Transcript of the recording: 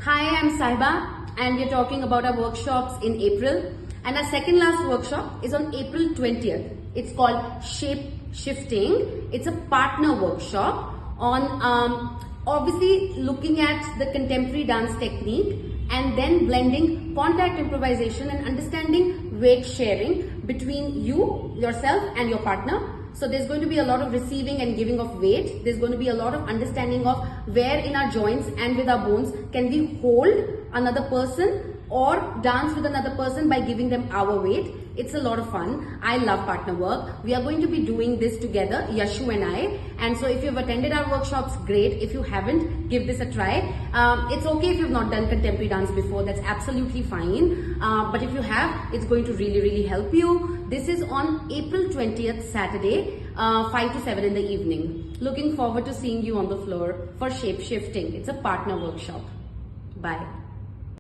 Hi, I'm Saiba and we're talking about our workshops in April, and our second last workshop is on April 20th. It's called Shape Shifting. It's a partner workshop on obviously looking at the contemporary dance technique and then blending contact improvisation and understanding weight sharing between yourself and your partner. So there's going to be a lot of receiving and giving of weight. There's going to be a lot of understanding of where in our joints and with our bones can we hold another person or dance with another person by giving them our weight. It's a lot of fun. I love partner work. We are going to be doing this together, Yashu and I. And so if you've attended our workshops, great. If you haven't, give this a try. It's okay if you've not done contemporary dance before. That's absolutely fine. But if you have, it's going to really help you. This is on April 20th, Saturday, 5 to 7 in the evening. Looking forward to seeing you on the floor for Shape Shifting. It's a partner workshop. Bye.